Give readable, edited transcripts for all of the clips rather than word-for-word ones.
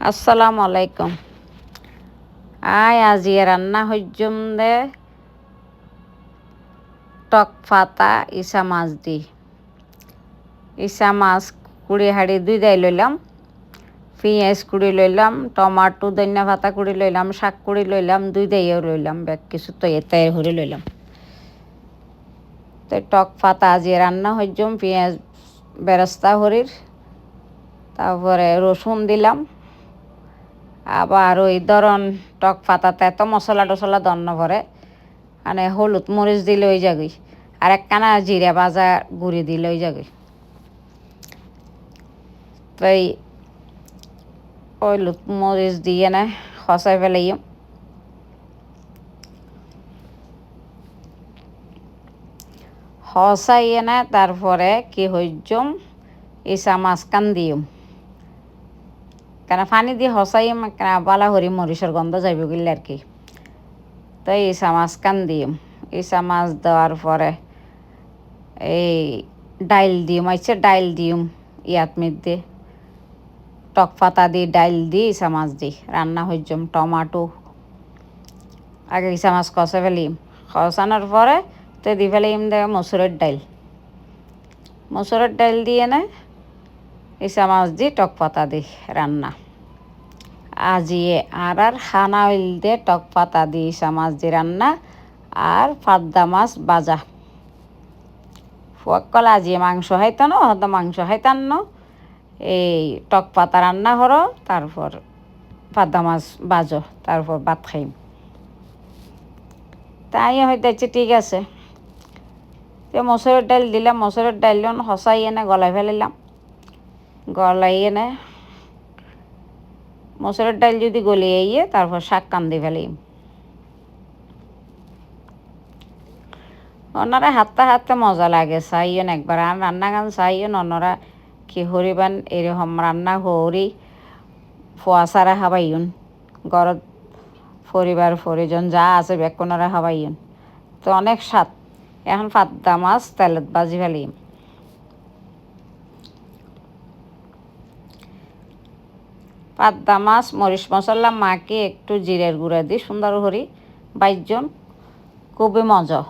আসসালামু আলাইকুম। আজি রান্না হইজম দে টক পাতা ইসা মাছ দি। ইসা মাছ কুড়ি হাড়ি দুই দাই লইলাম, পেঁয়াজ কুড়ি লইলাম, টমাটো ধনিয়া পাতা কুড়ি লইলাম, শাক কুড়ি লইলাম, দুই দাইও লইলাম, বেগ কিছু তো এতে হরে লইলাম। তো টক পাতা আজি রান্না হইজম পেঁয়াজ বেরেস্তা হরির, তারপরে রসুন দিলাম। আবার ওই ধরন টক পাতাতে এত মশলা টশলা দন্ন ভরে মানে হলুদ মরিচ দিলে ওই যাগই, আর একখানা জিরা ভাজা গুঁড়ি দিলে ওই যাগই। তাই হলুদ মরিচ দিয়ে না খসাই ফেলাইম। খসাইয়ে না তারপরে কি হইজম ইসা মাছকান দিম, কেন পানি দিয়ে হসাইম কেন বালা হরি মরিচের গন্ধ যাইব গেলে আর কি। তো ইসা মাছ কান দিম। ইসা মাছ দেওয়ার পরে এই ডাইল দিম, ডাইল দিম ইয়াত মধ্যে টক পাতা দি ডাইল দি ইসা মাছ দি রান্না হইজম। টমাটো আগে ইসা মাছ কষে ফেলিম, কষানোর পরে তো দি ফেলিম দে মসুরের ডাইল। মসুরের ডাইল দিয়ে না ইসা মাছ দি টক পাতা দি রান্না। আজিয়ে আর খানা হইল দে টক পাতা দি ইসা মাছ দি রান্না আর পাদ্দা মাছ বাজা। ফুয়াক্কল আজিয়ে মাংস হাইতানো হয়তো মাংস হাইতান্ন, এই টক পাতা রান্না করো, তারপর পাদ্দা মাছ বাজো, তারপর ভাত খাইম। তাই হইতেছে ঠিক আছে। তো মসুরের ডাল দিলাম, মসুরের ডাল হসাই এনে গলায় ফেলিলাম। গলাই এনে মসুরের ডাল যদি গলিয়ে ইয়ে তারপর শাক কান্দি ফেলিম। ওনারা হাতটা হাততে মজা লাগে চাইয়েন একবার, আর রান্না গান চাইয়েন ওনারা কি হরিবান এরকম রান্না হরি ফোয়া সারা খাবাইন ঘরত পরিবার পরিজন যা আছে বেকনারা খাবাইন। তো অনেক স্বাদ। এখন পাদ্দা মাছ তেলত বাজি ফেলিম। পাদ্দা মাছ মরিচ মশলা মাকে একটু জিরের গুঁড়া দিই সুন্দর হরি বাইজন, খুবই মজা।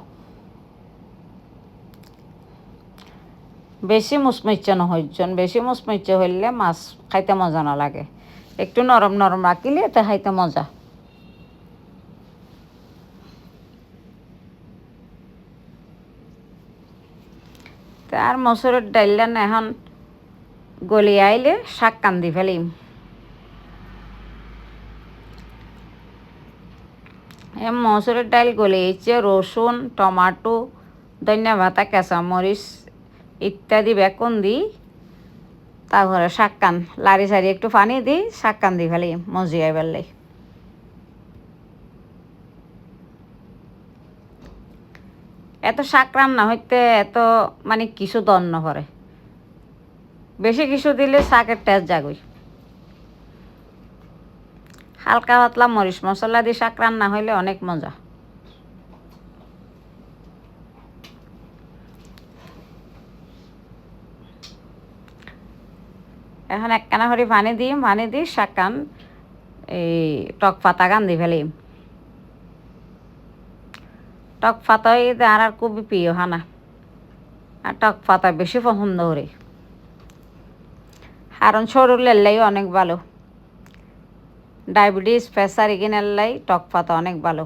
বেশি মুচমুচে নহইজন, বেশি মুচমুচে হইলে মাছ খাইতে মজা না লাগে। একটু নরম নরম রাখিলে এটা খাইতে মজা। আর মসুরের ডাইলেন এখন গলি আইলে শাক কান্দি ফেলিম। মসুরের ডাইল গলিয়েছে, রসুন টমাটো ধনিয়া পাতা কাঁচামরিচ ইত্যাদি বেকন দিই, তারপরে শাক কান লাড়ি সারি একটু পানি দিই, শাক কান দি ফেলি মজিয়াই ফেললে। এত শাক রান্না হইতে এত মানে কিছু দন্ন করে, বেশি কিছু দিলে শাকের টেস্ট জাগই। হালকা পাতলা মরিচ মশলা দিয়ে শাক রান্না হইলে অনেক মজা। এখন একখানা করে পানি দিই, পানি দিই শাক কান এই টক পাতা কান দি ফেলিম। টক পাতা আর খুবই প্রিয় হানা, আর টক পাতা বেশি পছন্দ করি, কারণ শরীরের লাই অনেক ভালো। ডায়াবেটিস প্রেসার এগিনের লাই টক পাতা অনেক ভালো।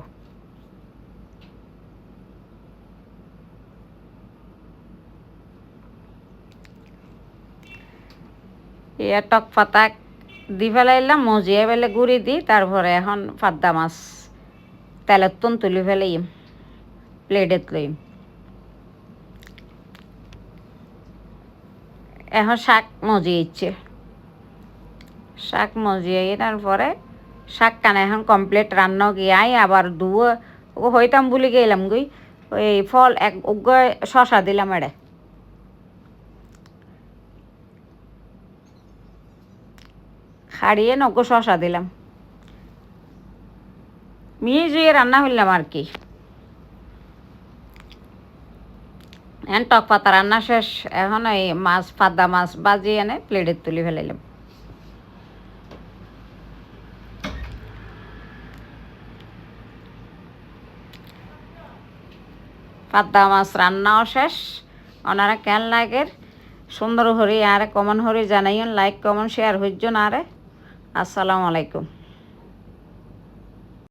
টক পাতা দি ফেলাইলাম, মজিয়ে ফেলে গুঁড়ি দিই, তারপরে এখন পাদ্দা মাছ তেলের তুলি ফেলাইম, প্লেটেত লইম। এখন শাক মজিয়েছে, শাক মজিয়ে তারপরে শাক কানে এখন কমপ্লিট রান্না গিয়ে আবার ধুয়ে ও হইতাম বলে গেলাম গই ওই ফল এক শশা দিলাম, এড়ে খাড়িয়ে নগো শশা দিলাম, মিয়ে জুয়ে রান্না হইলাম আর কি। এখন টক পাতা রান্না শেষ, এখন এই মাছ পাদ্দা মাছ বাজিয়ে এনে প্লেটের তুলি ফেলাইলাম। পাবদা মাছ রান্নাও শেষ ওনারা কেন লাগের সুন্দর হরি আরে কমন হরি জানাইন লাইক কমন শেয়ার হইজন আরে আসসালামু আলাইকুম।